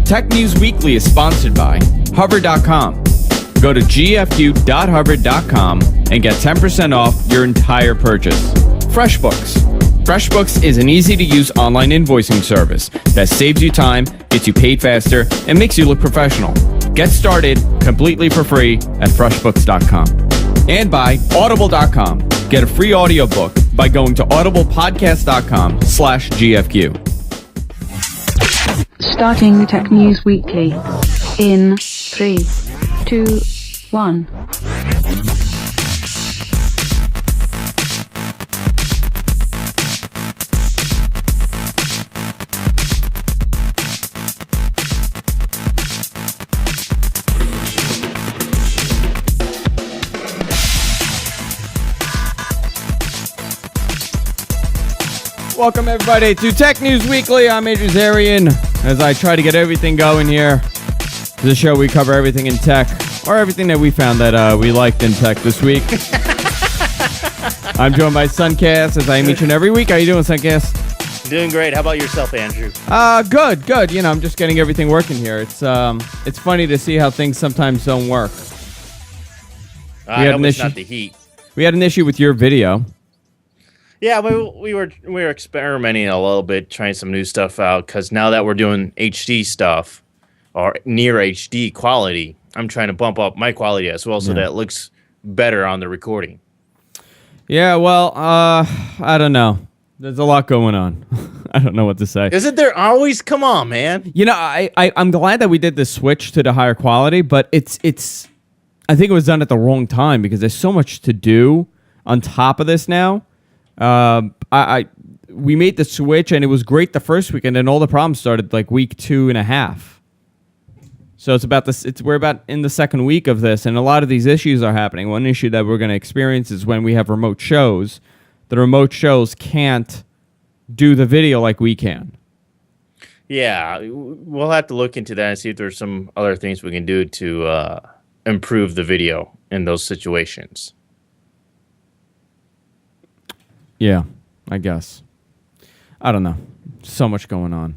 Tech News Weekly is sponsored by Hover.com. Go to gfu.hover.com and get 10% off your entire purchase. FreshBooks. FreshBooks is an easy-to-use online invoicing service that saves you time, gets you paid faster, and makes you look professional. Get started completely for free at FreshBooks.com. And by Audible.com. Get a free audiobook by going to audiblepodcast.com/GFQ. Starting Tech News Weekly in 3, 2, 1. Welcome, everybody, to Tech News Weekly. I'm Andrew Zarian, as I try to get everything going here. This is a show we cover everything in tech, or everything that we found that we liked in tech this week. I'm joined by Suncast, as I am each and every week. How you doing, Suncast? Doing great. How about yourself, Andrew? Good. You know, I'm just getting everything working here. It's funny to see how things sometimes don't work. I hope it's not the heat. We had an issue with your video. Yeah, we were experimenting a little bit, trying some new stuff out, because now that we're doing HD stuff, or near HD quality, I'm trying to bump up my quality as well so that it looks better on the recording. Yeah, well, I don't know. There's a lot going on. I don't know what to say. Isn't there always? Come on, man. You know, I'm glad that we did the switch to the higher quality, but it's I think it was done at the wrong time because there's so much to do on top of this now. We made the switch and it was great the first week, and then all the problems started like week 2.5. So we're about in the second week of this, and a lot of these issues are happening. One issue that we're going to experience is when we have remote shows. The remote shows can't do the video like we can. Yeah, we'll have to look into that and see if there's some other things we can do to improve the video in those situations. Yeah, I guess. I don't know. So much going on.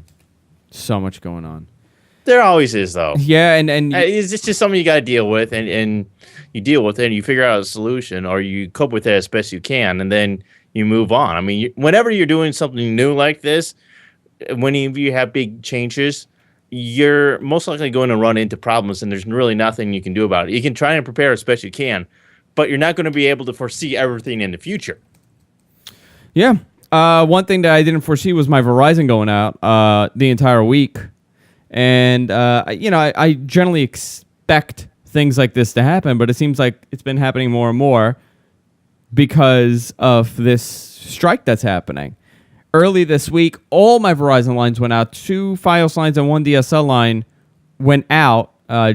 There always is, though. Yeah, and it's just something you got to deal with, and you deal with it, and you figure out a solution, or you cope with it as best you can, and then you move on. I mean, whenever you're doing something new like this, whenever you have big changes, you're most likely going to run into problems, and there's really nothing you can do about it. You can try and prepare as best you can, but you're not going to be able to foresee everything in the future. Yeah. One thing that I didn't foresee was my Verizon going out the entire week. And, I generally expect things like this to happen, but it seems like it's been happening more and more because of this strike that's happening. Early this week, all my Verizon lines went out. 2 Fios lines and 1 DSL line went out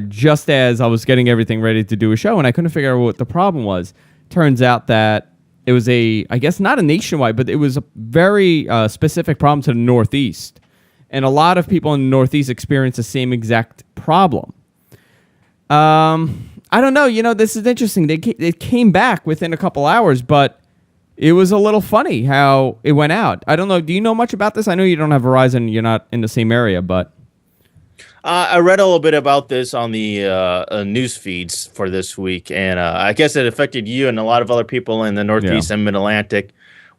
just as I was getting everything ready to do a show, and I couldn't figure out what the problem was. Turns out that it was I guess not a nationwide, but it was a very specific problem to the Northeast. And a lot of people in the Northeast experience the same exact problem. I don't know. You know, this is interesting. It came back within a couple hours, but it was a little funny how it went out. I don't know. Do you know much about this? I know you don't have Verizon. You're not in the same area, but... I read a little bit about this on the news feeds for this week, and I guess it affected you and a lot of other people in the Northeast and Mid-Atlantic,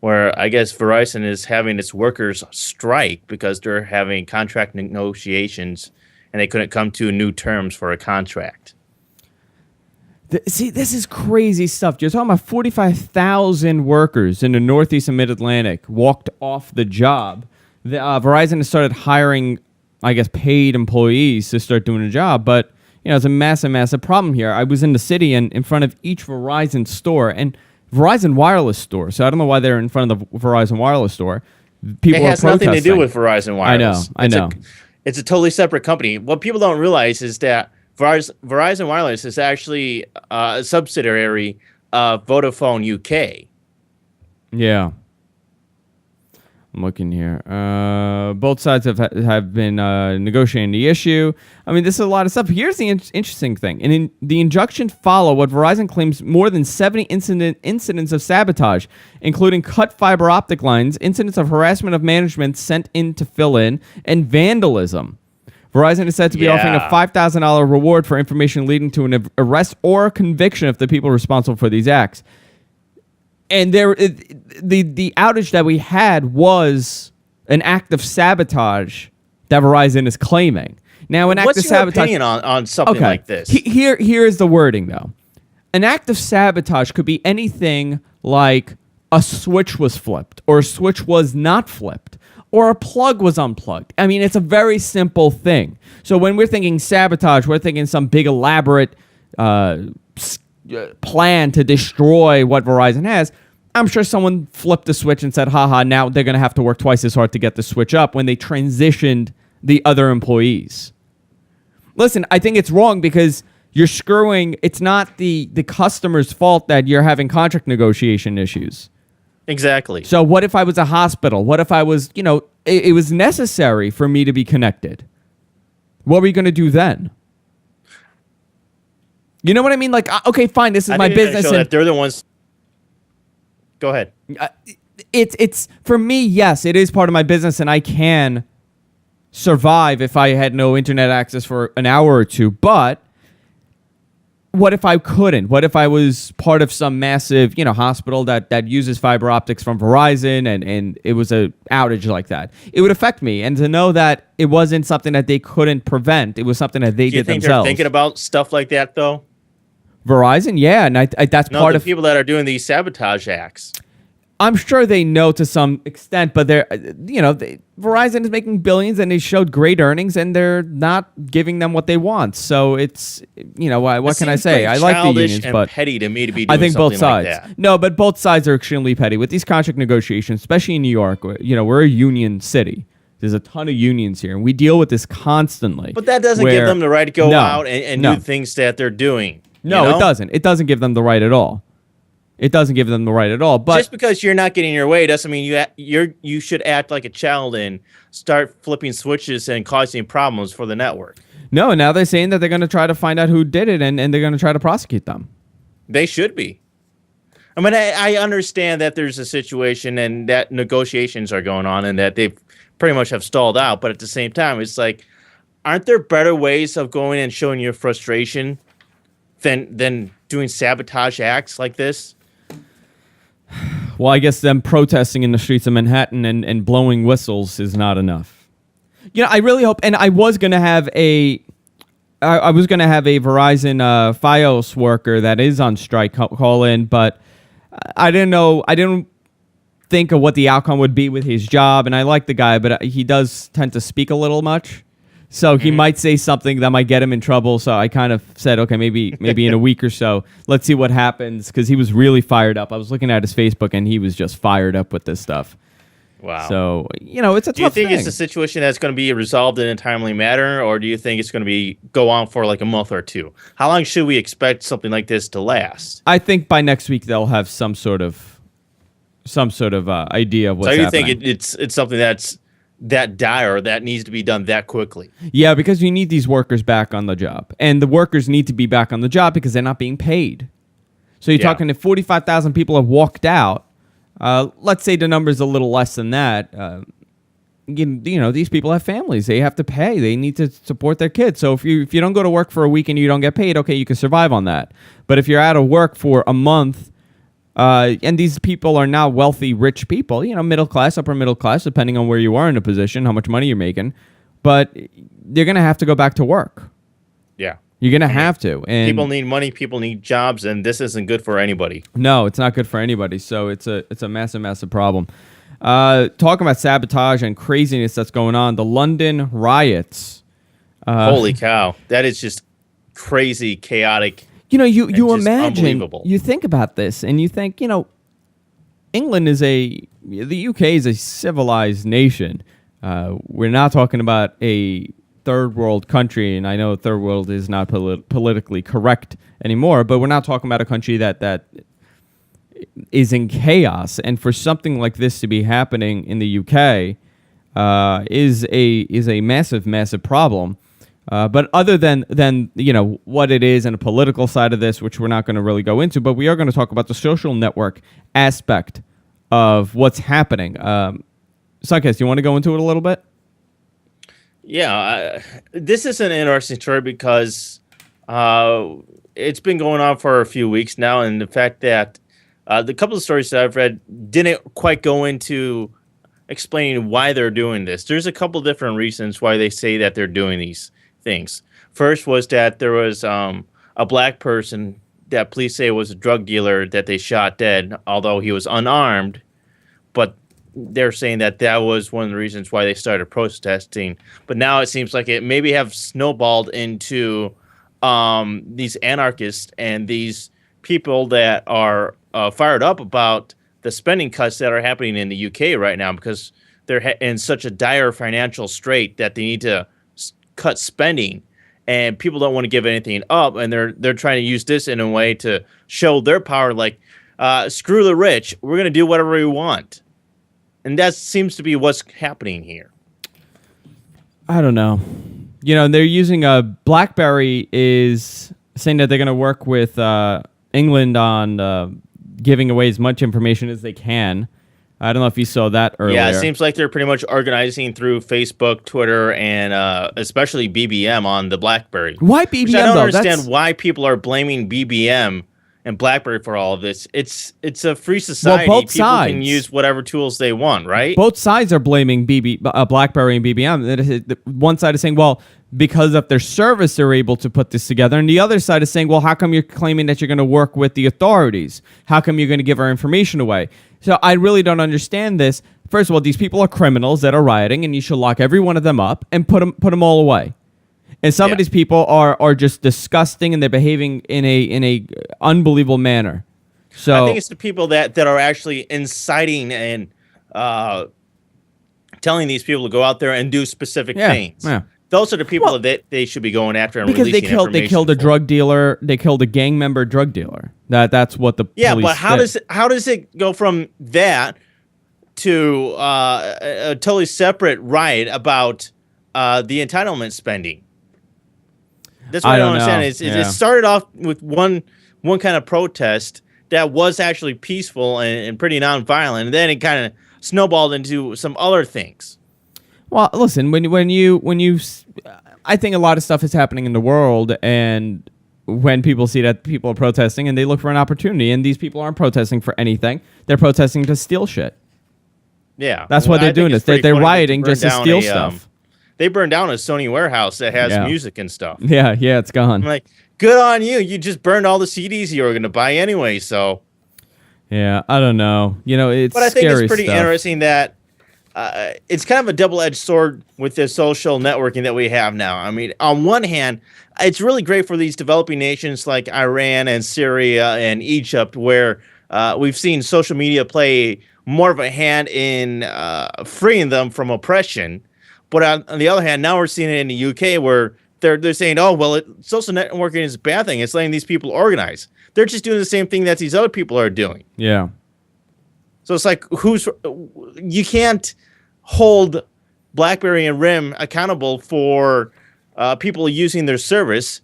where I guess Verizon is having its workers strike because they're having contract negotiations, and they couldn't come to new terms for a contract. See, this is crazy stuff. You're talking about 45,000 workers in the Northeast and Mid-Atlantic walked off the job. Verizon has started hiring, I guess, paid employees to start doing a job, but it's a massive problem here. I was in the city and in front of each Verizon store and Verizon Wireless store. So I don't know why they're in front of the Verizon Wireless store. People it has nothing to do with Verizon Wireless. I know. It's a totally separate company. What people don't realize is that Verizon Wireless is actually a subsidiary of Vodafone UK. Yeah. I'm looking here. Both sides have been negotiating the issue. I mean, this is a lot of stuff. Here's the interesting thing. The injunction follow what Verizon claims more than 70 incidents of sabotage, including cut fiber optic lines, incidents of harassment of management sent in to fill in, and vandalism. Verizon is said to be offering a $5,000 reward for information leading to an arrest or conviction of the people responsible for these acts. And the outage that we had was an act of sabotage that Verizon is claiming. Now, an act What's of your sabotage. opinion on something like this? Here is the wording though. An act of sabotage could be anything like a switch was flipped, or a switch was not flipped, or a plug was unplugged. I mean, it's a very simple thing. So when we're thinking sabotage, we're thinking some big elaborate plan to destroy what Verizon has. I'm sure someone flipped the switch and said, haha, now they're going to have to work twice as hard to get the switch up when they transitioned the other employees. Listen, I think it's wrong because you're screwing. It's not the customer's fault that you're having contract negotiation issues. Exactly. So what if I was a hospital? What if I was, it was necessary for me to be connected? What were you going to do then? You know what I mean? Like, okay, fine, this is my business. That they're the ones. Go ahead. It's for me, yes, it is part of my business, and I can survive if I had no internet access for an hour or two. But what if I couldn't? What if I was part of some massive, hospital that uses fiber optics from Verizon, and it was a outage like that? It would affect me. And to know that it wasn't something that they couldn't prevent, it was something that they did themselves. Do you think they're thinking about stuff like that, though? Verizon, yeah, and that's part the of people that are doing these sabotage acts. I'm sure they know to some extent, but Verizon is making billions, and they showed great earnings, and they're not giving them what they want. So it's, what can I say? I like the unions, and but petty to me to be doing I think both sides. like that. No, but both sides are extremely petty with these contract negotiations, especially in New York. We're a union city. There's a ton of unions here, and we deal with this constantly. But that doesn't give them the right to go out and do things that they're doing. No, it doesn't. It doesn't give them the right at all. It doesn't give them the right at all. But just because you're not getting your way doesn't mean you should act like a child and start flipping switches and causing problems for the network. No, now they're saying that they're going to try to find out who did it, and they're going to try to prosecute them. They should be. I mean, I understand that there's a situation and that negotiations are going on and that they pretty much have stalled out. But at the same time, it's like, aren't there better ways of going and showing your frustration than doing sabotage acts like this? Well, I guess them protesting in the streets of Manhattan and blowing whistles is not enough. I really hope, and I was going to have a Verizon Fios worker that is on strike call in, but I didn't think of what the outcome would be with his job, and I like the guy, but he does tend to speak a little much. So he might say something that might get him in trouble. So I kind of said, okay, maybe in a week or so, let's see what happens. Because he was really fired up. I was looking at his Facebook, and he was just fired up with this stuff. Wow. So, it's a tough thing. Do you think it's a situation that's going to be resolved in a timely manner, or do you think it's going to go on for like a month or two? How long should we expect something like this to last? I think by next week they'll have some sort of idea of what's happening. So you think it's something that's that dire that needs to be done that quickly? Yeah, because you need these workers back on the job, and the workers need to be back on the job because they're not being paid. So you're talking if 45,000 people have walked out. Let's say the number's a little less than that. These people have families. They have to pay. They need to support their kids. So if you don't go to work for a week and you don't get paid, okay, you can survive on that. But if you're out of work for a month, and these people are now wealthy, rich people, middle class, upper middle class, depending on where you are in a position, how much money you're making. But you're going to have to go back to work. Yeah. You're going to have to. And people need money, people need jobs, and this isn't good for anybody. No, it's not good for anybody. So it's a massive, massive problem. Talking about sabotage and craziness that's going on, the London riots. Holy cow. That is just crazy, chaotic. You imagine, you think about this, and you think, England the UK is a civilized nation. We're not talking about a third world country, and I know third world is not politically correct anymore, but we're not talking about a country that is in chaos. And for something like this to be happening in the UK, is a massive problem. But other than what it is and a political side of this, which we're not going to really go into, but we are going to talk about the social network aspect of what's happening. Sunkast, you want to go into it a little bit? Yeah, this is an interesting story because it's been going on for a few weeks now, and the fact that the couple of stories that I've read didn't quite go into explaining why they're doing this. There's a couple different reasons why they say that they're doing these things. First was that there was a black person that police say was a drug dealer that they shot dead, although he was unarmed, but they're saying that that was one of the reasons why they started protesting. But now it seems like it maybe have snowballed into these anarchists and these people that are fired up about the spending cuts that are happening in the UK right now because they're in such a dire financial strait that they need to cut spending, and people don't want to give anything up, and they're trying to use this in a way to show their power. Like, screw the rich, we're going to do whatever we want. And that seems to be what's happening here. I don't know. They're using BlackBerry is saying that they're going to work with England on giving away as much information as they can. I don't know if you saw that earlier. Yeah, it seems like they're pretty much organizing through Facebook, Twitter, and especially BBM on the BlackBerry. Why BBM, Which I don't though? understand why people are blaming BBM and BlackBerry for all of this. It's a free society. Well, both people sides can use whatever tools they want, right? Both sides are blaming BlackBerry and BBM. One side is saying, well, because of their service, they're able to put this together. And the other side is saying, well, how come you're claiming that you're going to work with the authorities? How come you're going to give our information away? So I really don't understand this. First of all, these people are criminals that are rioting, and you should lock every one of them up and put them all away. And some of these people are just disgusting, and they're behaving in a unbelievable manner. So I think it's the people that are actually inciting and telling these people to go out there and do specific things. Yeah. Those are the people that they should be going after and because releasing information they killed a for. drug dealer, they killed a gang member drug dealer. That's what the police but how did. how does it go from that to a totally separate riot about the entitlement spending? That's what I don't understand. It started off with one kind of protest that was actually peaceful and pretty nonviolent, and then it kind of snowballed into some other things. Well, listen, when you, I think a lot of stuff is happening in the world, and when people see that people are protesting and they look for an opportunity, and these people aren't protesting for anything, they're protesting to steal shit. Yeah, that's why they're doing this. They're rioting just to steal stuff. They burned down a Sony warehouse that has music and stuff. Yeah, it's gone. I'm like, good on you. You just burned all the CDs you were going to buy anyway. So, yeah, I don't know. It's but I think scary it's pretty stuff. interesting that it's kind of a double-edged sword with the social networking that we have now. I mean, on one hand, it's really great for these developing nations like Iran and Syria and Egypt, where we've seen social media play more of a hand in freeing them from oppression. But on the other hand, now we're seeing it in the UK where they're saying, oh, well, social networking is a bad thing. It's letting these people organize. They're just doing the same thing that these other people are doing. Yeah. So it's like, you can't hold BlackBerry and RIM accountable for people using their service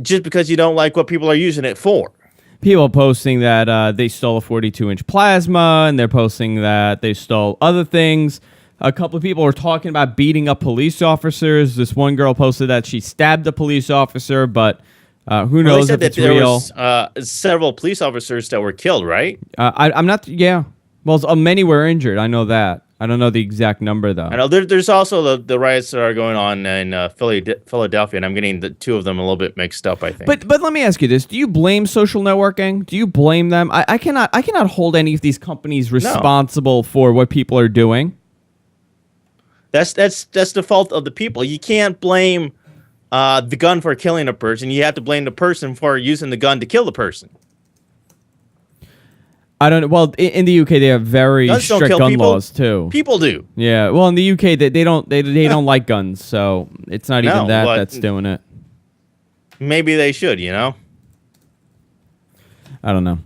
just because you don't like what people are using it for. People posting that they stole a 42-inch plasma, and they're posting that they stole other things. A couple of people were talking about beating up police officers. This one girl posted that she stabbed a police officer, but who knows if it's real. There was several police officers that were killed, right? I'm not. Yeah. Well, many were injured. I know that. I don't know the exact number though. I know there's also the riots that are going on in Philadelphia, and I'm getting the two of them a little bit mixed up, I think. But let me ask you this: do you blame social networking? Do you blame them? I cannot hold any of these companies responsible for what people are doing. That's the fault of the people. You can't blame the gun for killing a person. You have to blame the person for using the gun to kill the person. I don't know. Well, in the UK they have very strict gun laws too. People do. Yeah. Well, in the UK they don't like guns, so it's not even that's doing it. Maybe they should. I don't know.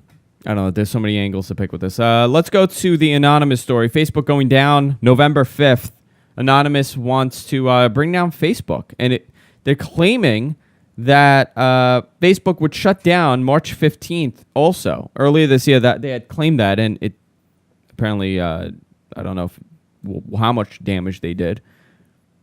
There's so many angles to pick with this. Let's go to the anonymous story. Facebook going down November 5th. Anonymous wants to bring down Facebook, and they're claiming that Facebook would shut down March 15th also. Earlier this year, that they had claimed that, and it apparently, I don't know how much damage they did,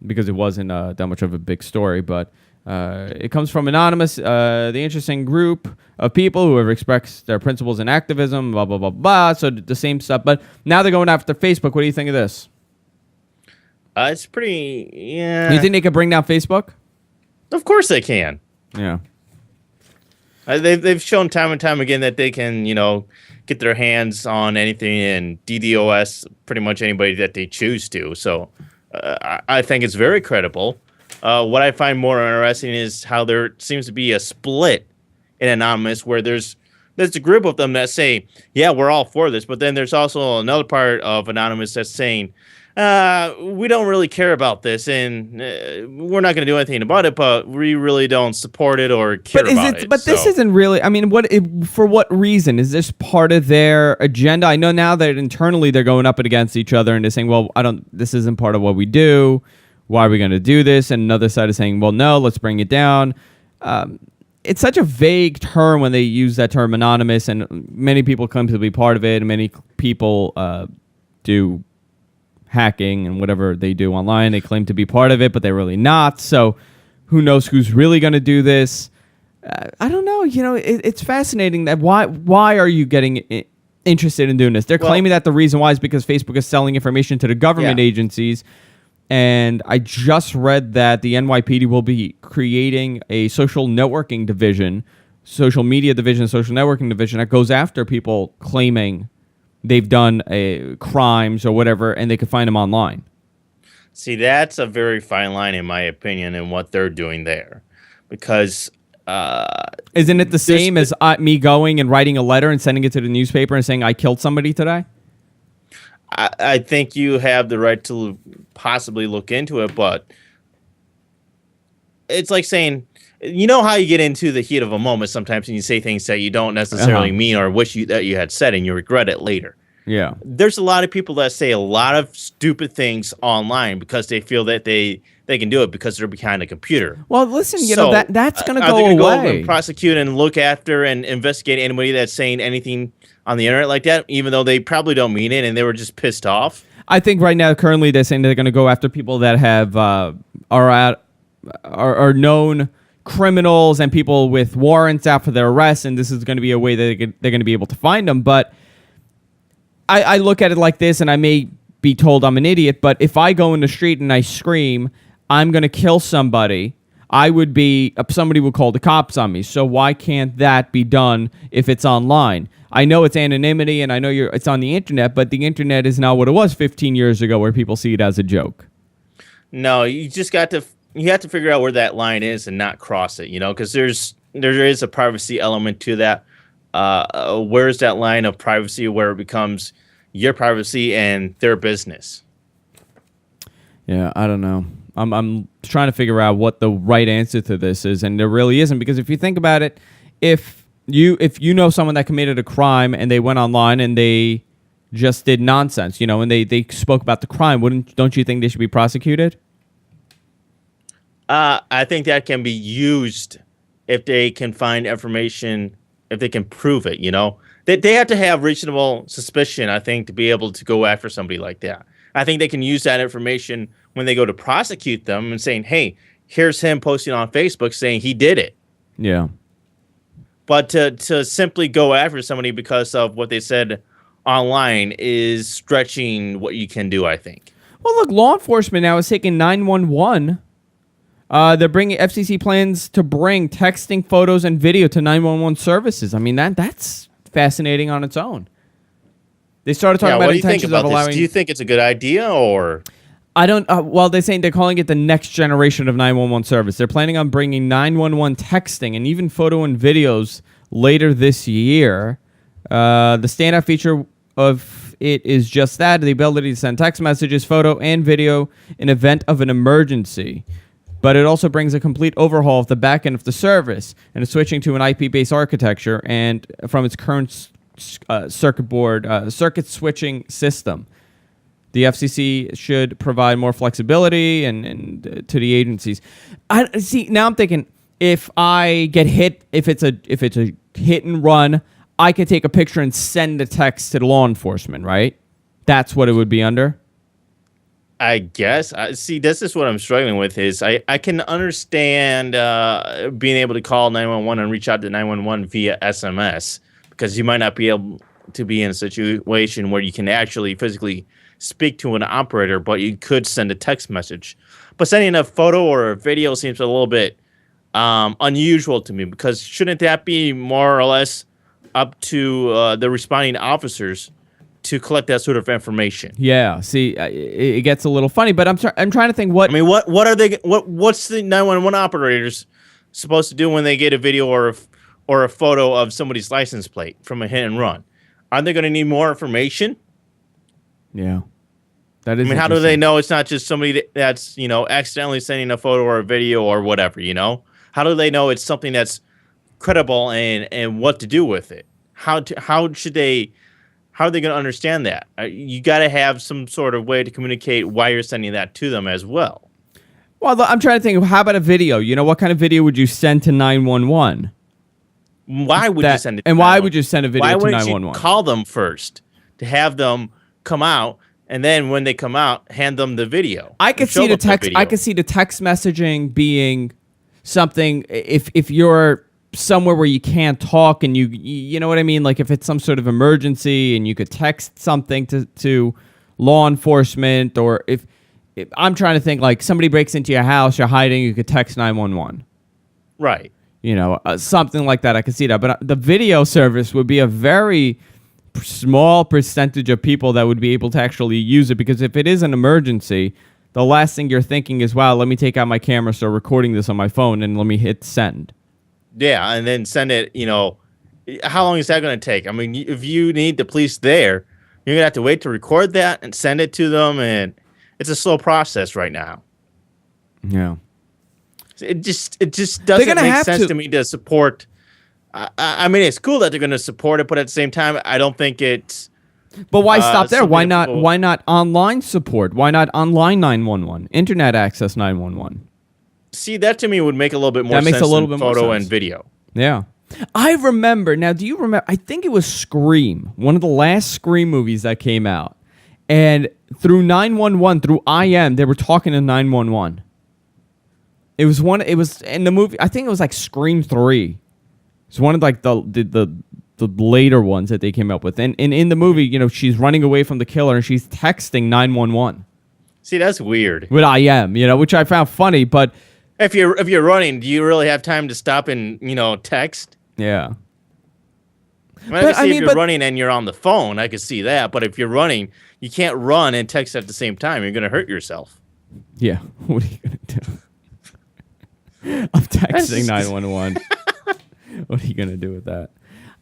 because it wasn't that much of a big story, but it comes from Anonymous, the interesting group of people who have expressed their principles in activism, blah, blah, blah, blah. So the same stuff. But now they're going after Facebook. What do you think of this? It's pretty, yeah. You think they could bring down Facebook? Of course they can. Yeah. They've shown time and time again that they can, get their hands on anything and DDoS pretty much anybody that they choose to. So I think it's very credible. What I find more interesting is how there seems to be a split in Anonymous, where there's a group of them that say, yeah, we're all for this, but then there's also another part of Anonymous that's saying, we don't really care about this, and we're not going to do anything about it, but we really don't support it or care about it. But this isn't really, I mean, for what reason? Is this part of their agenda? I know now that internally they're going up against each other and they're saying, well, this isn't part of what we do. Why are we going to do this? And another side is saying, well, no, let's bring it down. It's such a vague term when they use that term anonymous, and many people come to be part of it, and many people do hacking and whatever they do online. They claim to be part of it, but they're really not. So who knows who's really going to do this? I don't know. It's fascinating that why are you getting interested in doing this? They're claiming that the reason why is because Facebook is selling information to the government agencies. And I just read that the NYPD will be creating a social networking division, social media division, social networking division that goes after people claiming they've done crimes or whatever, and they can find them online. See, that's a very fine line, in my opinion, in what they're doing there. Because isn't it the same as me going and writing a letter and sending it to the newspaper and saying I killed somebody today? I think you have the right to possibly look into it, but it's like saying, how you get into the heat of a moment sometimes and you say things that you don't necessarily mean or wish that you had said, and you regret it later. Yeah. There's a lot of people that say a lot of stupid things online because they feel that they can do it because they're behind a computer. Well, listen, that's going to go away. Go away. And prosecute and look after and investigate anybody that's saying anything on the internet like that, even though they probably don't mean it and they were just pissed off? I think right now, currently, they're saying they're going to go after people that have are known criminals and people with warrants out for their arrests, and this is going to be a way that they're going to be able to find them. But I look at it like this, and I may be told I'm an idiot, but if I go in the street and I scream, I'm going to kill somebody, somebody would call the cops on me. So why can't that be done if it's online? I know it's anonymity, and I know it's on the internet, but the internet is not what it was 15 years ago, where people see it as a joke. No, you just have to figure out where that line is and not cross it, because there is a privacy element to that. Where's that line of privacy where it becomes your privacy and their business? Yeah, I don't know. I'm trying to figure out what the right answer to this is, and there really isn't, because if you think about it, if you know someone that committed a crime and they went online and they just did nonsense, and they spoke about the crime, don't you think they should be prosecuted? I think that can be used if they can find information, if they can prove it, They have to have reasonable suspicion, I think, to be able to go after somebody like that. I think they can use that information when they go to prosecute them and saying, hey, here's him posting on Facebook saying he did it. Yeah. But to simply go after somebody because of what they said online is stretching what you can do, I think. Well, look, law enforcement now is taking 911. They're bringing FCC plans to bring texting, photos, and video to 911 services. I mean, that's fascinating on its own. They started talking about intentions of allowing. Do you think it's a good idea, or? I don't. Well, they're calling it the next generation of 911 service. They're planning on bringing 911 texting and even photo and videos later this year. The standout feature of it is just that, the ability to send text messages, photo, and video in event of an emergency. But it also brings a complete overhaul of the back end of the service and is switching to an IP-based architecture and from its current circuit switching system. The FCC should provide more flexibility and to the agencies. I see. Now I'm thinking, if I get hit, if it's a hit and run, I could take a picture and send a text to the law enforcement, right? That's what it would be under. I guess. See, this is what I'm struggling with. Is I can understand being able to call 911 and reach out to 911 via SMS, because you might not be able to be in a situation where you can actually physically speak to an operator, but you could send a text message. But sending a photo or a video seems a little bit unusual to me, because shouldn't that be more or less up to the responding officers to collect that sort of information? Yeah. See, it gets a little funny, but I'm trying to think what. I mean, what are they? What's the 911 operators supposed to do when they get a video or a photo of somebody's license plate from a hit and run? Aren't they going to need more information? Yeah. That is. I mean, how do they know it's not just somebody that's, accidentally sending a photo or a video or whatever, How do they know it's something that's credible and what to do with it? How are they going to understand that? You got to have some sort of way to communicate why you're sending that to them as well. Well, I'm trying to think, how about a video? What kind of video would you send to 911? Why would you send it to And why would you send a video to 911? Why wouldn't you call them first to have them come out, and then when they come out, hand them the video? I could see the text. I could see the text messaging being something, if you're somewhere where you can't talk and you know what I mean, like if it's some sort of emergency and you could text something to law enforcement, or if I'm trying to think, like somebody breaks into your house, you're hiding, you could text 911. Right. Something like that. I could see that, but the video service would be a very small percentage of people that would be able to actually use it, because if it is an emergency, the last thing you're thinking is, wow, let me take out my camera, start recording this on my phone, and let me hit send. Yeah, and then send it, how long is that going to take? I mean, if you need the police there, you're going to have to wait to record that and send it to them, and it's a slow process right now. Yeah. It just doesn't make sense to me to support. I mean, it's cool that they're going to support it, but at the same time, I don't think it's. But why stop there? Why not? People... Why not online support? Why not online 911? Internet access 911. See, that to me would make a little bit more sense. That makes a little bit more sense. Photo and video. Yeah, I remember. Now, do you remember? I think it was Scream, one of the last Scream movies that came out, and through 911, through IM, they were talking to 911. It was in the movie. I think it was like Scream 3. It's one of like the later ones that they came up with. And in the movie, she's running away from the killer and she's texting 911. See, that's weird. With IM, which I found funny, but if you're running, do you really have time to stop and, text? Yeah. If you're running and you're on the phone, I could see that. But if you're running, you can't run and text at the same time. You're going to hurt yourself. Yeah. What are you going to do? I'm texting 911. What are you going to do with that?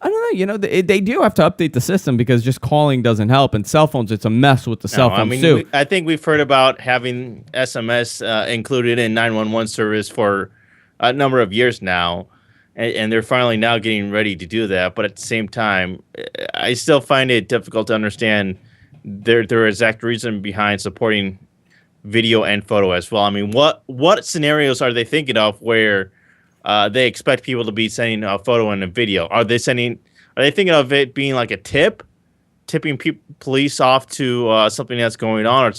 I don't know. They do have to update the system, because just calling doesn't help. And cell phones, it's a mess with the cell phones, too. I think we've heard about having SMS included in 911 service for a number of years now. And they're finally now getting ready to do that. But at the same time, I still find it difficult to understand their exact reason behind supporting video and photo as well. I mean, what scenarios are they thinking of where they expect people to be sending a photo and a video? Are they thinking of it being like a tipping police off to something that's going on, or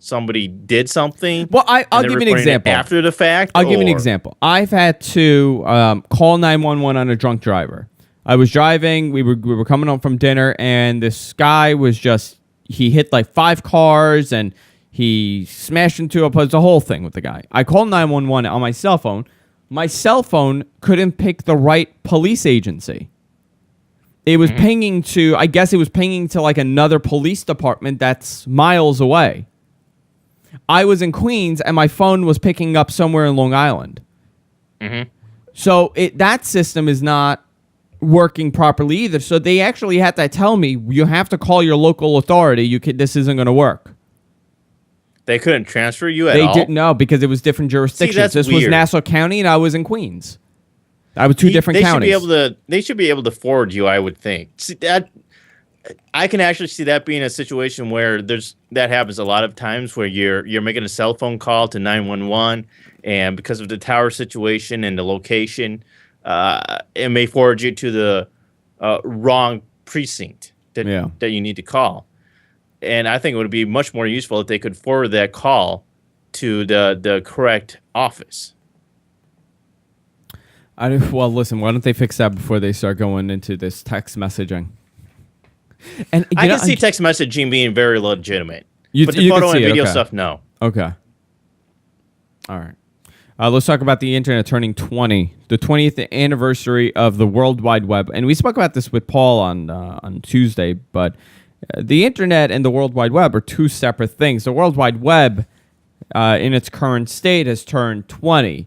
somebody did something? Well, I'll give you an example. After the fact? I'll give you an example. I've had to call 911 on a drunk driver. I was driving. We were coming home from dinner, and this guy was he hit like 5 cars, and he smashed into a the whole thing with the guy. I called 911 on my cell phone. My cell phone couldn't pick the right police agency. It was pinging to, I guess it was pinging to like another police department that's miles away. I was in Queens, and my phone was picking up somewhere in Long Island. Mm-hmm. So that system is not working properly either. So they actually had to tell me, you have to call your local authority. This isn't going to work. They couldn't transfer you at all? They didn't know, because it was different jurisdictions. See, this was Nassau County, and I was in Queens. I was two different counties. They should be able to forward you, I would think. See, I can actually see that being a situation where that happens a lot of times where you're making a cell phone call to 911, and because of the tower situation and the location, it may forward you to the wrong precinct that you need to call. And I think it would be much more useful if they could forward that call to the correct office. Well, listen, why don't they fix that before they start going into this text messaging? And I can see text messaging being very legitimate. But the you photo can see and video okay. stuff, no. Okay. All right. Let's talk about the internet turning 20, the 20th anniversary of the World Wide Web. And we spoke about this with Paul on Tuesday, but the internet and the World Wide Web are two separate things. The World Wide Web, in its current state, has turned 20.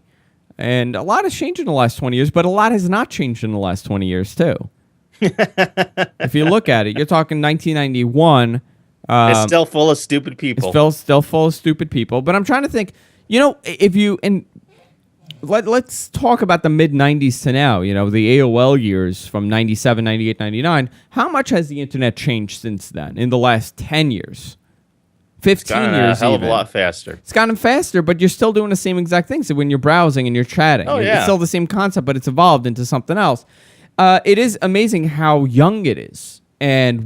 And a lot has changed in the last 20 years, but a lot has not changed in the last 20 years, too. If you look at it, you're talking 1991. It's still full of stupid people. It's still full of stupid people. But I'm trying to think, if you... and let's talk about the mid-'90s to now, the AOL years from 97, 98, 99. How much has the internet changed since then in the last 10 years? 15 years a hell of even. a lot faster. It's gotten faster, but you're still doing the same exact things when you're browsing and you're chatting. Oh, yeah. It's still the same concept, but it's evolved into something else. It is amazing how young it is and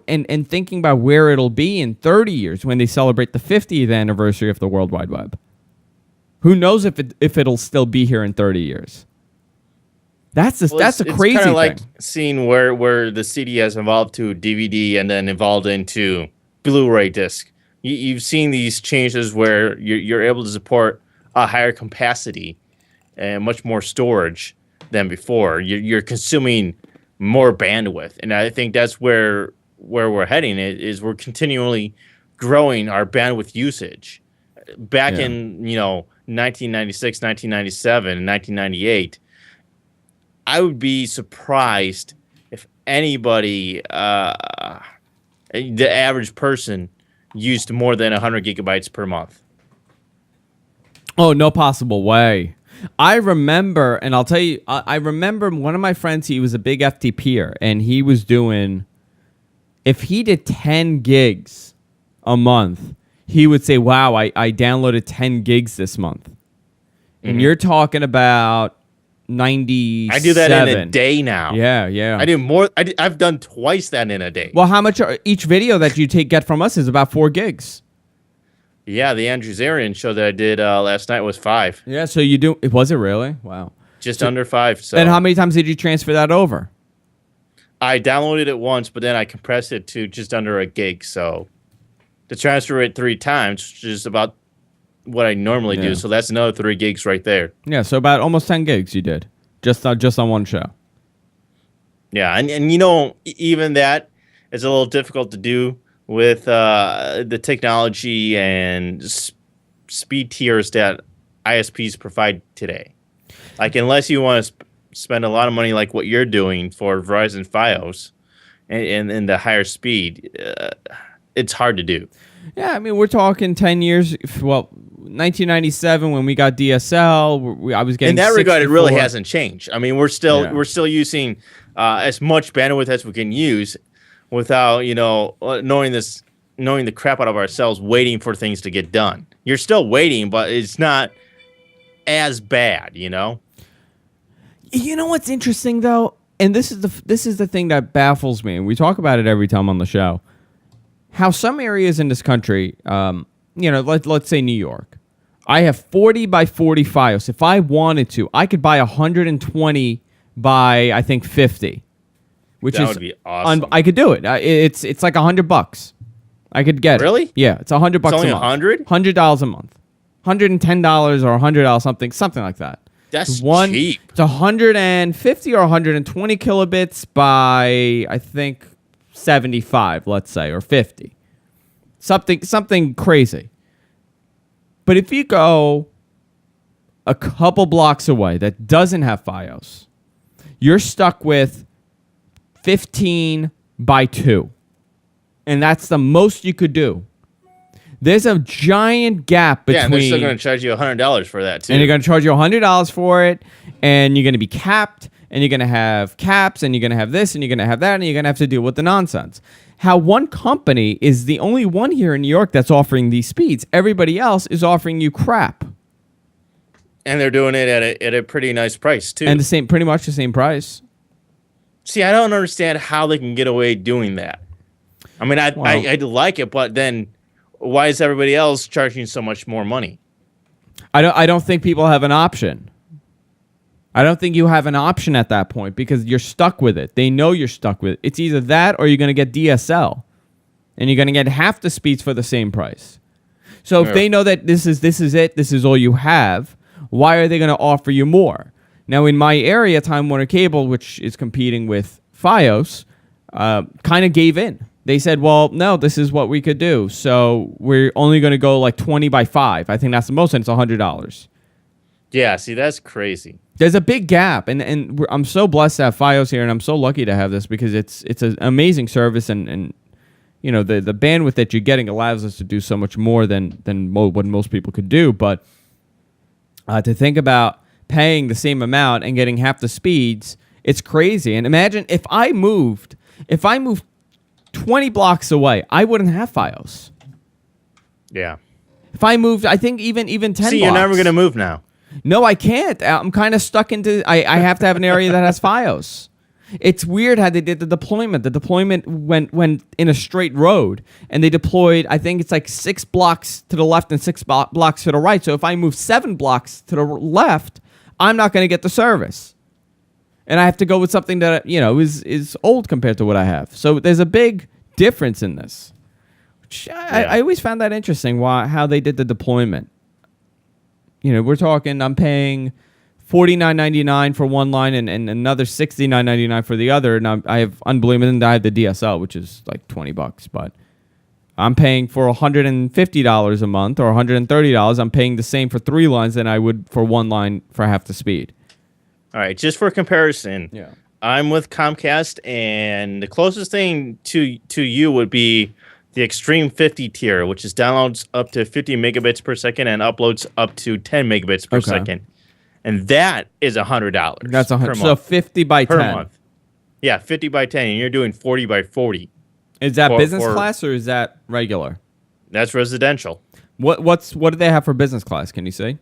and thinking about where it'll be in 30 years when they celebrate the 50th anniversary of the World Wide Web. Who knows if it'll still be here in 30 years? That's a crazy thing. It's kind of like seeing where the CD has evolved to DVD and then evolved into Blu-ray disc. You've seen these changes where you're able to support a higher capacity and much more storage than before. You're consuming more bandwidth, and I think that's where we're heading. Is we're continually growing our bandwidth usage. Back in 1996, 1997, and 1998, I would be surprised if anybody, the average person, used more than 100 gigabytes per month. Oh, no possible way. I remember, and I'll tell you, I remember one of my friends, he was a big FTPer, and he was doing, if he did 10 gigs a month, he would say, wow, I downloaded 10 gigs this month. And you're talking about 97. I do that in a day now. Yeah. I do more. I've done twice that in a day. Well, how much each video that you get from us is about 4 gigs. Yeah, the Andrew Zarian show that I did last night was 5. Yeah, so you do. Was it really? Wow. Just under 5. So. And how many times did you transfer that over? I downloaded it once, but then I compressed it to just under a gig. So to transfer it 3 times, which is about what I normally do. So that's another 3 gigs right there. Yeah, so about almost 10 gigs you did just on one show. Yeah, and even that is a little difficult to do with the technology and speed tiers that ISPs provide today. Like, unless you want to spend a lot of money like what you're doing for Verizon Fios and the higher speed, it's hard to do. Yeah, I mean, we're talking 10 years. Well, 1997 when we got DSL, I was getting. In that regard, it really 64. hasn't changed. I mean, we're still using as much bandwidth as we can use without knowing the crap out of ourselves, waiting for things to get done. You're still waiting, but it's not as bad. You know what's interesting though, and this is the thing that baffles me, and we talk about it every time on the show. How some areas in this country, let's say New York, I have 40 by 40 Fios. If I wanted to, I could buy 120 by I think 50, which that would be awesome. I could do it. It's like $100. I could get it. Really? Yeah, it's $100 It's only a month. $100? $100 a month. $110 or $100 something like that. That's cheap. It's 150 or 120 kilobits by I think 75, let's say, or 50. Something crazy. But if you go a couple blocks away that doesn't have Fios, you're stuck with 15 by 2. And that's the most you could do. There's a giant gap between... Yeah, and they're still going to charge you $100 for that, too. And they're going to charge you $100 for it, and you're going to be capped, and you're going to have caps, and you're going to have this, and you're going to have that, and you're going to have to deal with the nonsense. How one company is the only one here in New York that's offering these speeds. Everybody else is offering you crap. And they're doing it at a pretty nice price too. And pretty much the same price. See, I don't understand how they can get away doing that. I mean, I'd like it, but then why is everybody else charging so much more money? I don't think people have an option. I don't think you have an option at that point because you're stuck with it. They know you're stuck with it. It's either that or you're going to get DSL, and you're going to get half the speeds for the same price. So if they know that this is it, this is all you have, why are they going to offer you more? Now, in my area, Time Warner Cable, which is competing with Fios, kind of gave in. They said, well, no, this is what we could do. So we're only going to go like 20 by 5. I think that's the most, and it's $100. Yeah, see, that's crazy. There's a big gap, and I'm so blessed to have Fios here, and I'm so lucky to have this because it's an amazing service, and you know the bandwidth that you're getting allows us to do so much more than what most people could do. But to think about paying the same amount and getting half the speeds, it's crazy. And imagine if I moved 20 blocks away, I wouldn't have Fios. Yeah. If I moved, I think even 10 blocks. See, you're never going to move now. No, I can't. I'm kind of stuck into... I have to have an area that has Fios. It's weird how they did the deployment. The deployment went in a straight road, and they deployed, I think it's like 6 blocks to the left and 6 blocks to the right. So if I move 7 blocks to the left, I'm not going to get the service. And I have to go with something that, you know, is old compared to what I have. So there's a big difference in this. Which I always found that interesting, how they did the deployment. You know, we're talking, I'm paying $49.99 for one line and another $69.99 for the other. And I have unbelievable, and I have the DSL, which is like $20. But I'm paying for $150 a month or $130. I'm paying the same for 3 lines than I would for one line for half the speed. All right, just for comparison, I'm with Comcast, and the closest thing to you would be the Extreme 50 tier, which is downloads up to 50 megabits per second and uploads up to 10 megabits per second. And that is $100. That's $100. So 50 by 10. Per month. Yeah, 50 by 10, and you're doing 40 by 40. Is that business class or is that regular? That's residential. What do they have for business class? Can you say?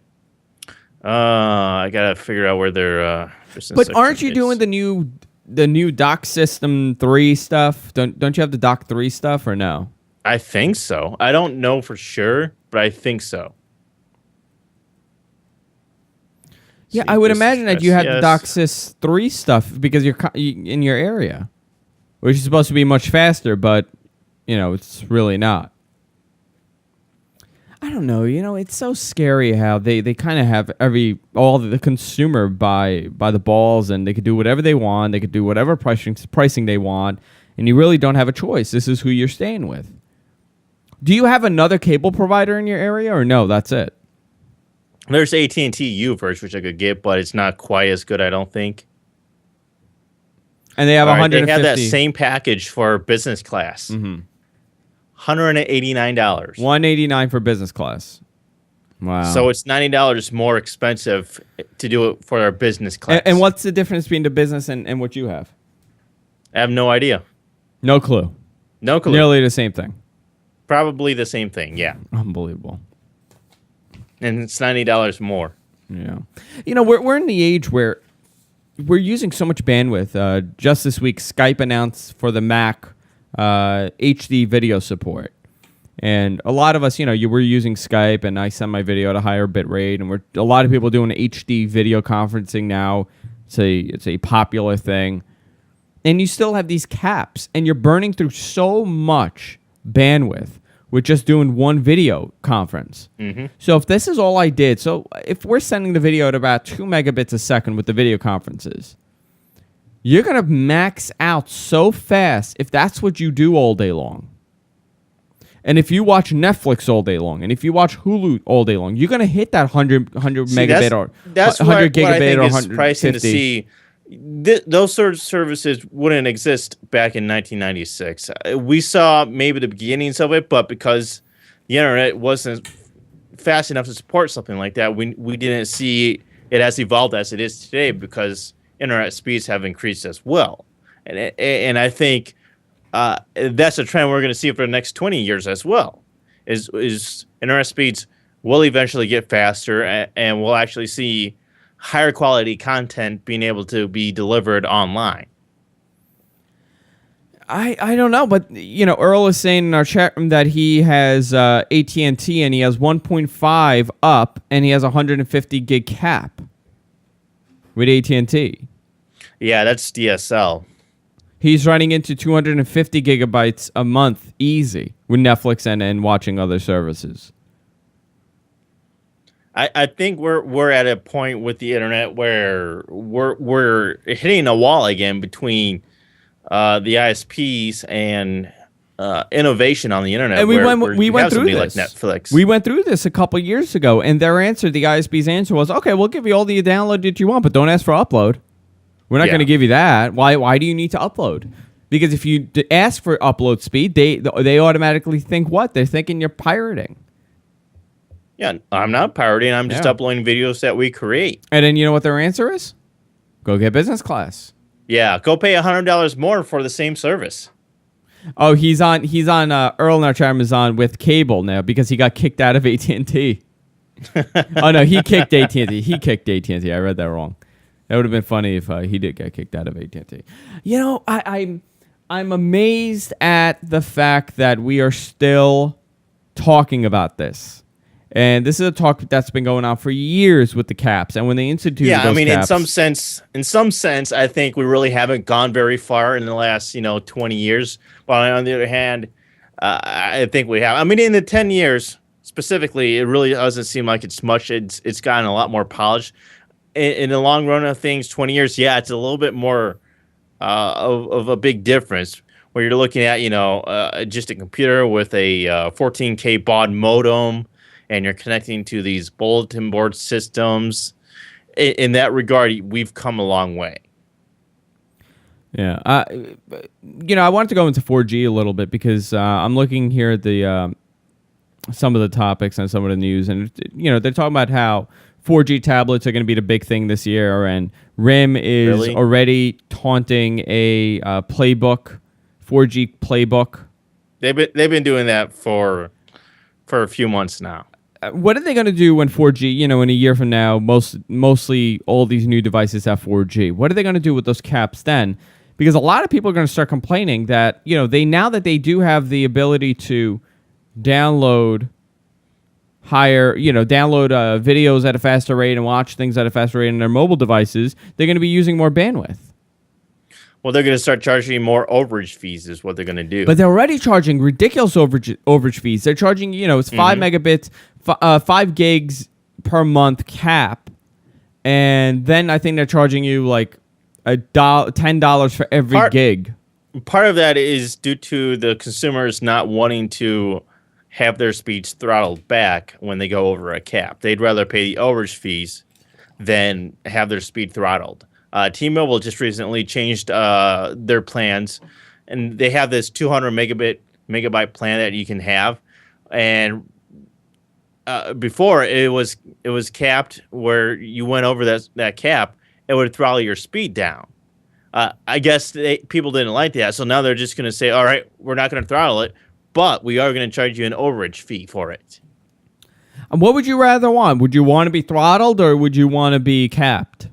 I gotta figure out where their business. But aren't you doing the new Dock System 3 stuff? Don't you have the Dock 3 stuff or no? I think so. I don't know for sure, but I think so. Yeah, I would imagine that you had the DOCSIS 3 stuff because you're in your area, which is supposed to be much faster, but, you know, it's really not. I don't know. You know, it's so scary how they kind of have all the consumer by the balls, and they could do whatever they want. They could do whatever pricing they want, and you really don't have a choice. This is who you're staying with. Do you have another cable provider in your area, or no? That's it. There's AT&T UVerse, which I could get, but it's not quite as good, I don't think. And they have 150. They have that same package for business class. Mm-hmm. $189. $189 for business class. Wow. So it's $90 more expensive to do it for our business class. And what's the difference between the business and what you have? I have no idea. No clue. No clue. Nearly the same thing. Probably the same thing, yeah. Unbelievable. And it's $90 more. Yeah. You know, we're in the age where we're using so much bandwidth. Just this week, Skype announced for the Mac HD video support. And a lot of us, you know, we're using Skype, and I send my video at a higher bit rate, and a lot of people doing HD video conferencing now. It's a popular thing. And you still have these caps, and you're burning through so much bandwidth with just doing one video conference. Mm-hmm. So if this is all I did, so if we're sending the video at about 2 megabits a second with the video conferences, you're going to max out so fast if that's what you do all day long. And if you watch Netflix all day long, and if you watch Hulu all day long, you're going to hit that 100 megabit or 100 gigabit or 150. Pricing to see. Those sort of services wouldn't exist back in 1996. We saw maybe the beginnings of it, but because the internet wasn't fast enough to support something like that, we didn't see it as evolved as it is today, because internet speeds have increased as well. And I think that's a trend we're going to see for the next 20 years as well. Is internet speeds will eventually get faster, and we'll actually see higher quality content being able to be delivered online. I don't know, but Earl is saying in our chat room that he has AT&T and he has 1.5 up and he has 150 gig cap with AT&T. Yeah, that's DSL. He's running into 250 gigabytes a month easy with Netflix and watching other services. I think we're at a point with the internet where we're hitting a wall again between the ISPs and innovation on the internet. And we went through this. Like Netflix. We went through this a couple years ago, and their answer, the ISP's answer was, okay, we'll give you all the download that you want, but don't ask for upload. We're not going to give you that. Why do you need to upload? Because if you ask for upload speed, they automatically think what? They're thinking you're pirating. Yeah, I'm not pirating. I'm just uploading videos that we create. And then you know what their answer is? Go get business class. Yeah, go pay $100 more for the same service. Oh, he's on. Earl in our chat room is on with cable now because he got kicked out of AT&T. Oh no, he kicked AT&T. He kicked AT&T. I read that wrong. That would have been funny if he did get kicked out of AT&T. I'm amazed at the fact that we are still talking about this. And this is a talk that's been going on for years with the caps. And when they instituted those caps, in some sense, I think we really haven't gone very far in the last 20 years. But on the other hand, I think we have. I mean, in the 10 years specifically, it really doesn't seem like it's much. It's gotten a lot more polished. In the long run of things, 20 years, yeah, it's a little bit more of a big difference. Where you're looking at just a computer with a 14K baud modem. And you're connecting to these bulletin board systems. In that regard, we've come a long way. Yeah. I wanted to go into 4G a little bit because I'm looking here at the some of the topics and some of the news. And, they're talking about how 4G tablets are going to be the big thing this year. And RIM is already taunting a playbook, 4G playbook. They've been doing that for a few months now. What are they going to do when 4G, in a year from now, mostly all these new devices have 4G? What are they going to do with those caps then? Because a lot of people are going to start complaining that, now that they do have the ability to download videos at a faster rate and watch things at a faster rate on their mobile devices, they're going to be using more bandwidth. Well, they're going to start charging more overage fees is what they're going to do. But they're already charging ridiculous overage fees. They're charging, it's 5 megabits, 5 gigs per month cap. And then I think they're charging you like $10 for every gig. Part of that is due to the consumers not wanting to have their speeds throttled back when they go over a cap. They'd rather pay the overage fees than have their speed throttled. T-Mobile just recently changed their plans, and they have this 200 megabyte plan that you can have. And before it was capped where you went over that cap, it would throttle your speed down. I guess people didn't like that, so now they're just going to say, all right, we're not going to throttle it, but we are going to charge you an overage fee for it. And what would you rather want? Would you want to be throttled or would you want to be capped?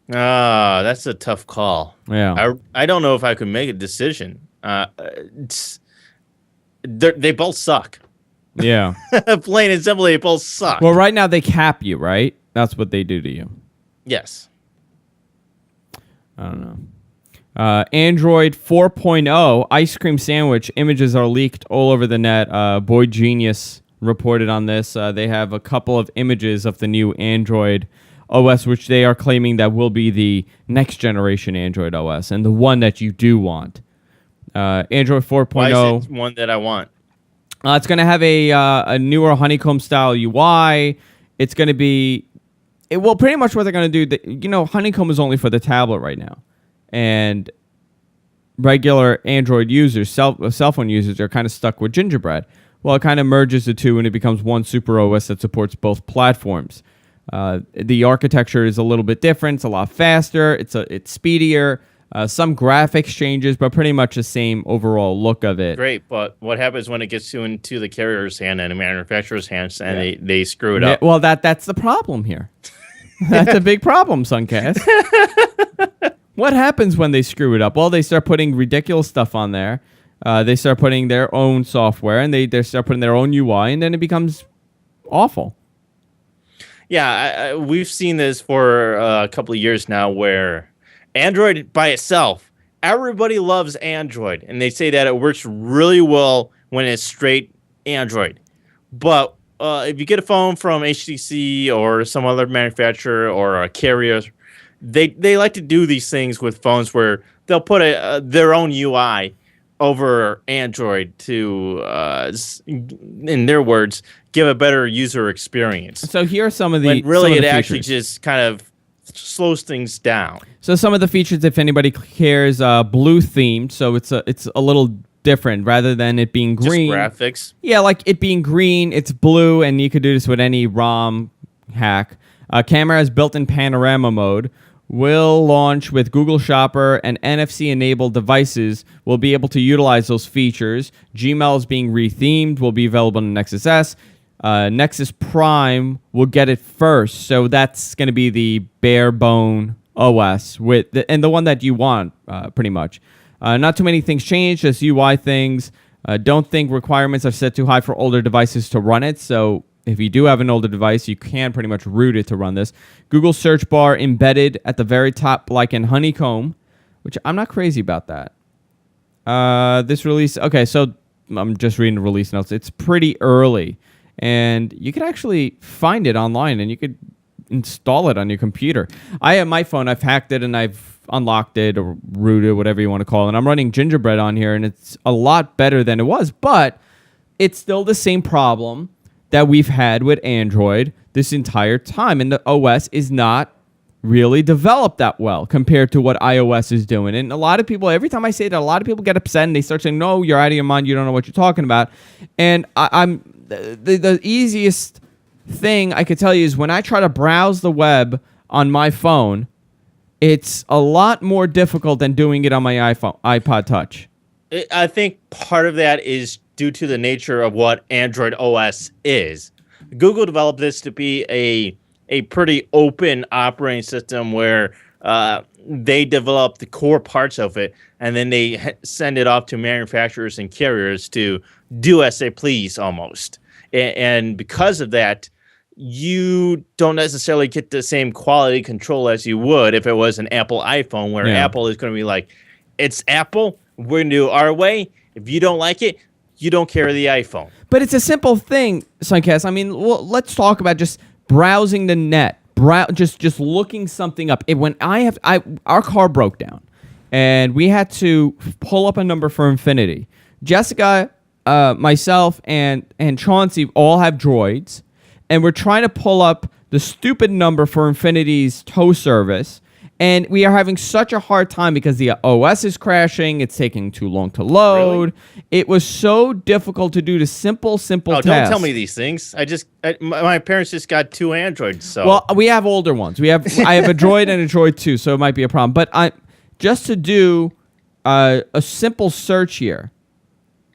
That's a tough call. Yeah, I don't know if I could make a decision. They both suck. Yeah, plain and simply, they both suck. Well, right now they cap you, right? That's what they do to you. Yes. I don't know. Android 4.0 ice cream sandwich images are leaked all over the net. Boy Genius reported on this. They have a couple of images of the new Android OS, which they are claiming that will be the next generation Android OS and the one that you do want. Android 4.0. Why is it one that I want? It's going to have a newer honeycomb style UI. It's going to be, pretty much what they're going to do. Honeycomb is only for the tablet right now, and regular Android users, cell phone users, are kind of stuck with Gingerbread. Well, it kind of merges the two, and it becomes one super OS that supports both platforms. The architecture is a little bit different. It's a lot faster. It's speedier. Some graphics changes, but pretty much the same overall look of it. Great, but what happens when it gets into the carrier's hand and the manufacturer's hands and they screw it up? Well, that's the problem here. That's a big problem, Suncast. What happens when they screw it up? Well, they start putting ridiculous stuff on there. They start putting their own software, and they start putting their own UI, and then it becomes awful. Yeah, we've seen this for a couple of years now where Android by itself, everybody loves Android, and they say that it works really well when it's straight Android. But if you get a phone from HTC or some other manufacturer or a carrier, they like to do these things with phones where they'll put their own UI over Android to, in their words, give a better user experience. So here are some of the When really some of the it actually features. just kind of slows things down. So some of the features, if anybody cares, blue themed. So it's a little different rather than it being green. Just graphics. Yeah, like it being green, it's blue, and you could do this with any ROM hack. Camera has built-in panorama mode. Will launch with Google Shopper, and NFC-enabled devices will be able to utilize those features. Gmail is being rethemed, will be available in Nexus S. Nexus Prime will get it first, so that's going to be the bare bone OS and the one that you want, pretty much. Not too many things changed, just UI things. Don't think requirements are set too high for older devices to run it, so if you do have an older device, you can pretty much root it to run this. Google search bar embedded at the very top like in Honeycomb, which I'm not crazy about that. This release, okay, so I'm just reading the release notes. It's pretty early, and you could actually find it online, and you could install it on your computer. I have my phone. I've hacked it, and I've unlocked it or rooted, whatever you want to call it. And I'm running Gingerbread on here, and it's a lot better than it was, but it's still the same problem that we've had with Android this entire time, and the OS is not really developed that well compared to what iOS is doing. And a lot of people, every time I say that, a lot of people get upset and they start saying, "No, you're out of your mind. You don't know what you're talking about." And I'm the easiest thing I could tell you is when I try to browse the web on my phone, it's a lot more difficult than doing it on my iPod Touch. I think part of that is due to the nature of what Android OS is. Google developed this to be a pretty open operating system where they develop the core parts of it, and then they send it off to manufacturers and carriers to do as they please almost. And because of that, you don't necessarily get the same quality control as you would if it was an Apple iPhone, where Apple is going to be like, it's Apple, we're going to do it our way. If you don't like it, you don't carry the iPhone. But it's a simple thing, Suncast. I mean, let's talk about just browsing the net, just looking something up. Our car broke down, and we had to pull up a number for Infinity. Jessica, myself, and Chauncey all have Droids, and we're trying to pull up the stupid number for Infinity's tow service. And we are having such a hard time because the OS is crashing. It's taking too long to load. Really? It was so difficult to do the simple tasks. Don't tell me these things. My parents just got 2 Androids. So well, we have older ones. I have a Droid and a Droid 2, so it might be a problem. But just to do a simple search here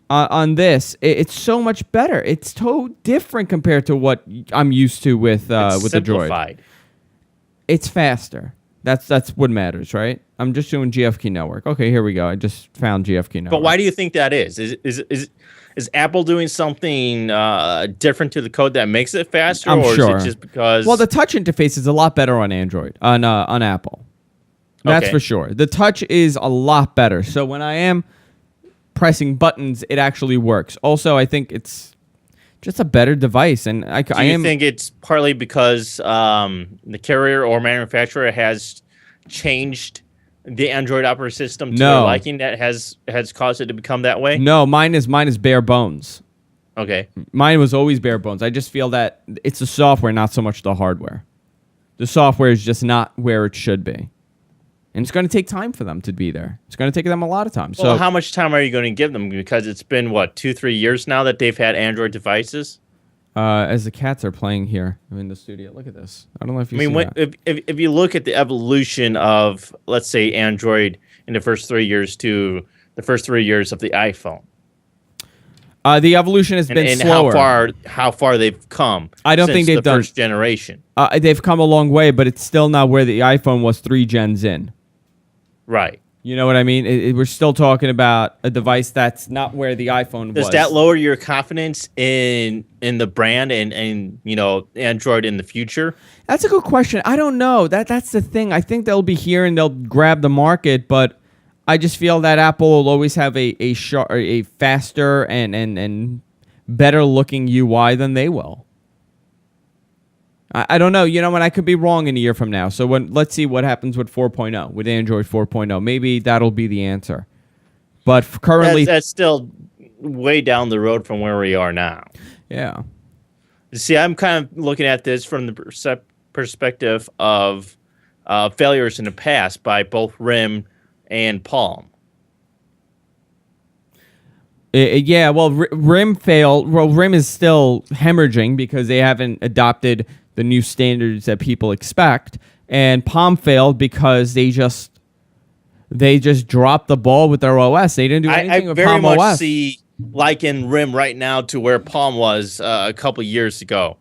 on this, it's so much better. It's so different compared to what I'm used to with the Droid. It's faster. That's what matters, right? I'm just doing GFK Network. Okay, here we go. I just found GFK Network. But why do you think that is? Is Apple doing something different to the code that makes it faster? I'm sure. Is it just because... Well, the touch interface is a lot better on Android, on Apple. That's for sure. The touch is a lot better. So when I am pressing buttons, it actually works. Also, I think it's just a better device. And Do you think it's partly because the carrier or manufacturer has changed the Android operating system to their liking that has caused it to become that way? No, mine is bare bones. Okay. Mine was always bare bones. I just feel that it's the software, not so much the hardware. The software is just not where it should be. And it's going to take time for them to be there. It's going to take them a lot of time. Well, how much time are you going to give them? Because it's been, 2-3 years now that they've had Android devices? as the cats are playing here in the studio. Look at this. I don't know if you I mean, see when, that. if you look at the evolution of, let's say, Android in the first 3 years to the first 3 years of the iPhone, The evolution has been and slower. how far they've come. I don't since think they've the done- first generation. They've come a long way, but it's still not where the iPhone was 3 gens in. Right. You know what I mean? We're still talking about a device that's not where the iPhone was. Does that lower your confidence in the brand and Android in the future? That's a good question. I don't know. That's the thing. I think they'll be here and they'll grab the market, but I just feel that Apple will always have a faster and better looking UI than they will. I don't know. You know what? I could be wrong in a year from now. So let's see what happens with 4.0, with Android 4.0. Maybe that'll be the answer. But currently, That's still way down the road from where we are now. yeah. See, I'm kind of looking at this from the perspective of failures in the past by both RIM and Palm. Yeah, well, RIM failed. Well, RIM is still hemorrhaging because they haven't adopted the new standards that people expect, and Palm failed because they just dropped the ball with their OS. They didn't do anything I with very Palm much OS. see liken RIM right now to where Palm was a couple years ago,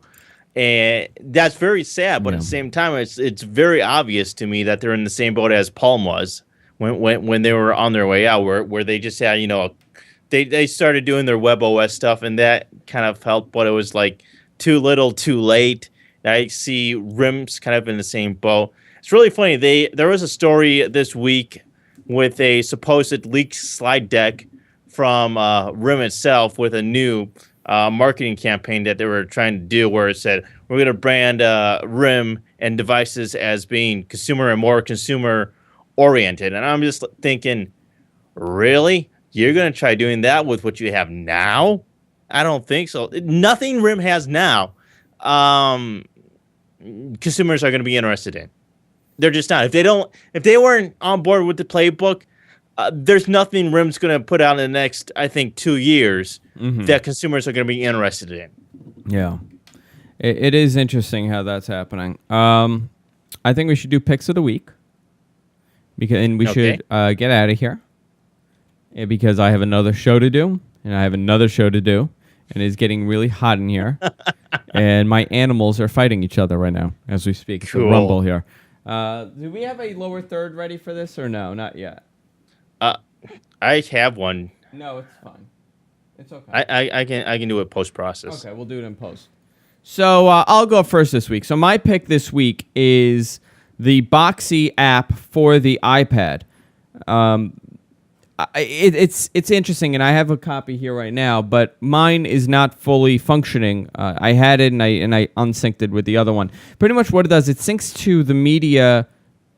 and that's very sad. But at the same time, it's very obvious to me that they're in the same boat as Palm was when they were on their way out, where they just had they started doing their web OS stuff, and that kind of helped, but it was like too little, too late. I see RIM's kind of in the same boat. It's really funny. There was a story this week with a supposed leaked slide deck from RIM itself with a new marketing campaign that they were trying to do, where it said we're going to brand RIM and devices as being consumer and more consumer oriented. And I'm just thinking, really? You're going to try doing that with what you have now? I don't think so. Nothing RIM has now, consumers are going to be interested in. They're just not. If they weren't on board with the playbook, there's nothing RIM's going to put out in the next, I think, 2 years that consumers are going to be interested in. Yeah, it is interesting how that's happening. I think we should do picks of the week, and we should get out of here. Because I have another show to do, and I have another show to do, and it's getting really hot in here, and my animals are fighting each other right now as we speak. It's a rumble here. Do we have a lower third ready for this, or no? Not yet. I have one. No, it's fine. It's okay. I can do it post process. Okay, we'll do it in post. So I'll go first this week. So my pick this week is the Boxy app for the iPad. It's interesting, and I have a copy here right now, but mine is not fully functioning. I had it, and I unsynced it with the other one. Pretty much what it does, it syncs to the media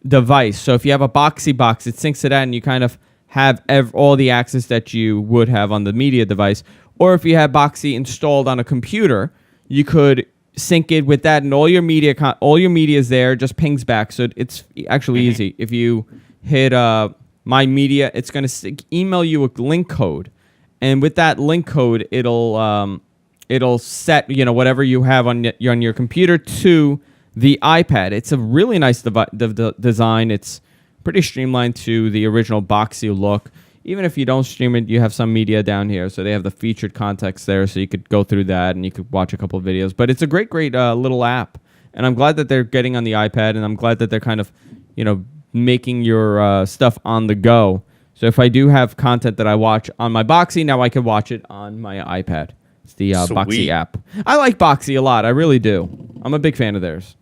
device. So if you have a Boxy box, it syncs to that, and you kind of have all the access that you would have on the media device. Or if you have Boxy installed on a computer, you could sync it with that, and all your media is there, just pings back. So it's actually easy. If you hit My Media, it's going to email you a link code, and with that link code, it'll set whatever you have on your computer to the iPad. It's a really nice design. It's pretty streamlined to the original Boxy look. Even if you don't stream it, you have some media down here, so they have the featured context there, so you could go through that and you could watch a couple of videos. But it's a great little app, and I'm glad that they're getting on the iPad, and I'm glad that they're kind of making your stuff on the go. So if I do have content that I watch on my Boxy, now I can watch it on my iPad. It's the Boxy app. I like Boxy a lot. I really do. I'm a big fan of theirs.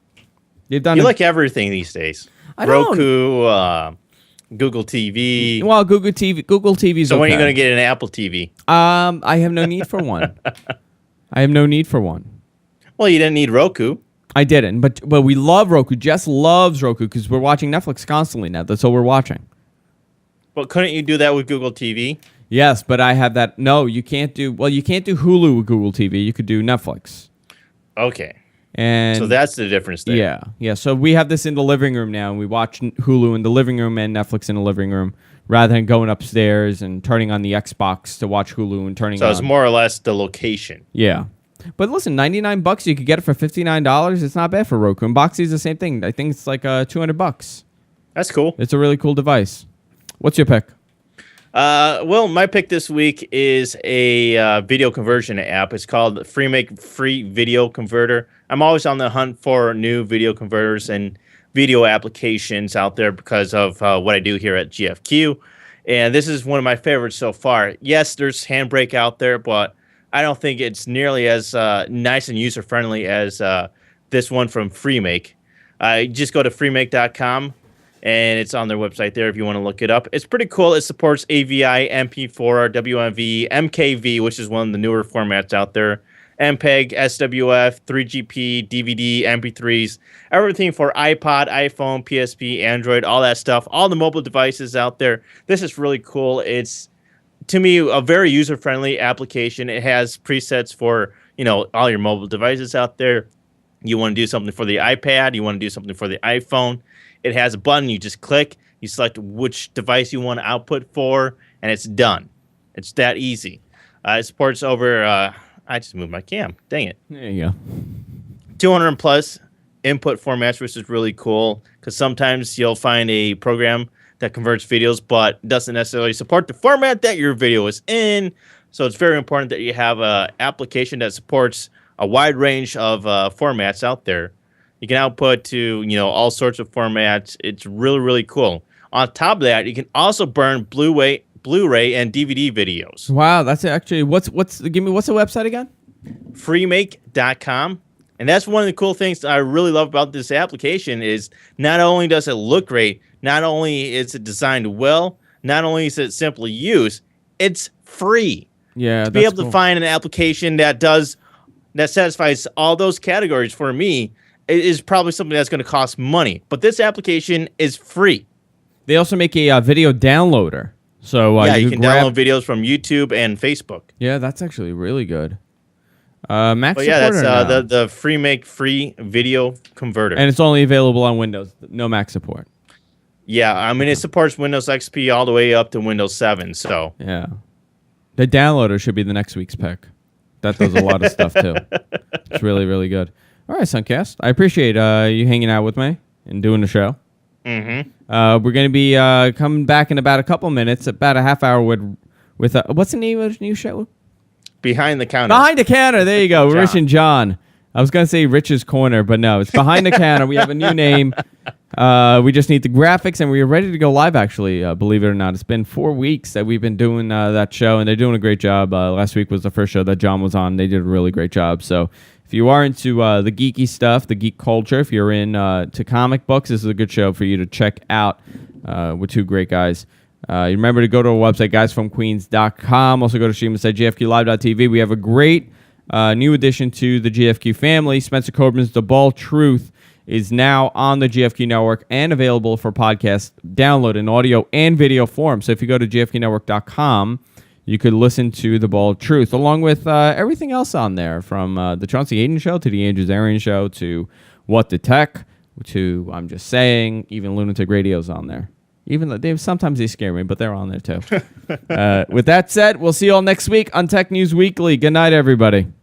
You like everything these days. Roku, Google TV. Well, Google TV's So when are you going to get an Apple TV? I have no need for one. Well, you didn't need Roku. I didn't, but we love Roku. Jess loves Roku because we're watching Netflix constantly now. That's all we're watching. But couldn't you do that with Google TV? Yes, but I have that. No, you can't do. Well, you can't do Hulu with Google TV. You could do Netflix. Okay. And so that's the difference there. Yeah. So we have this in the living room now, and we watch Hulu in the living room and Netflix in the living room, rather than going upstairs and turning on the Xbox to watch Hulu and turning on. So it's more or less the location. Yeah. But listen, $99 you could get it for $59. It's not bad for Roku. And Boxy's the same thing. I think it's like $200. That's cool. It's a really cool device. What's your pick? Well, my pick this week is a video conversion app. It's called FreeMake Free Video Converter. I'm always on the hunt for new video converters and video applications out there because of what I do here at GFQ. And this is one of my favorites so far. Yes, there's Handbrake out there, but I don't think it's nearly as nice and user-friendly as this one from FreeMake. Just go to freemake.com, and it's on their website there if you want to look it up. It's pretty cool. It supports AVI, MP4, WMV, MKV, which is one of the newer formats out there, MPEG, SWF, 3GP, DVD, MP3s, everything for iPod, iPhone, PSP, Android, all that stuff, all the mobile devices out there. This is really cool. It's, to me, a very user-friendly application. It has presets for, all your mobile devices out there. You want to do something for the iPad, you want to do something for the iPhone. It has a button, you just click, you select which device you want to output for, and it's done. It's that easy. It supports over... I just moved my cam. Dang it. There you go. 200 plus input formats, which is really cool because sometimes you'll find a program that converts videos but doesn't necessarily support the format that your video is in. So it's very important that you have an application that supports a wide range of formats out there. You can output to all sorts of formats. It's really, really cool. On top of that, you can also burn Blu-ray and DVD videos. Wow, that's actually what's the website again? Freemake.com. And that's one of the cool things that I really love about this application is not only does it look great, not only is it designed well, not only is it simple to use, it's free. Yeah, to be able to find an application that satisfies all those categories for me is probably something that's going to cost money. But this application is free. They also make a video downloader. So you can download videos from YouTube and Facebook. Yeah, that's actually really good. Mac but support that's the FreeMake Free Video Converter. And it's only available on Windows, no Mac support. Yeah, I mean, it supports Windows XP all the way up to Windows 7, so. Yeah. The downloader should be the next week's pick. That does a lot of stuff, too. It's really, really good. All right, Suncast. I appreciate you hanging out with me and doing the show. Mm-hmm. We're going to be coming back in about a couple minutes, about a half hour with what's the name of the new show? Behind the Counter. Behind the Counter. There you go. Rich and John. I was going to say Rich's Corner, but no, it's Behind the Counter. We have a new name. We just need the graphics, and we are ready to go live, actually, believe it or not. It's been 4 weeks that we've been doing that show, and they're doing a great job. Last week was the first show that John was on. They did a really great job. So if you are into the geeky stuff, the geek culture, if you're into comic books, this is a good show for you to check out with two great guys. Remember to go to our website, guysfromqueens.com. Also go to stream at gfqlive.tv. We have a great new addition to the GFQ family. Spencer Coburn's The Bald Truth is now on the GFQ Network and available for podcast download in audio and video form. So if you go to gfqnetwork.com, you could listen to The Bald Truth, along with everything else on there, from the Chauncey Hayden Show to the Andrew Zarian Show to What the Tech to I'm Just Saying, even Lunatic Radio's on there. Even though sometimes they scare me, but they're on there too. With that said, we'll see you all next week on Tech News Weekly. Good night, everybody.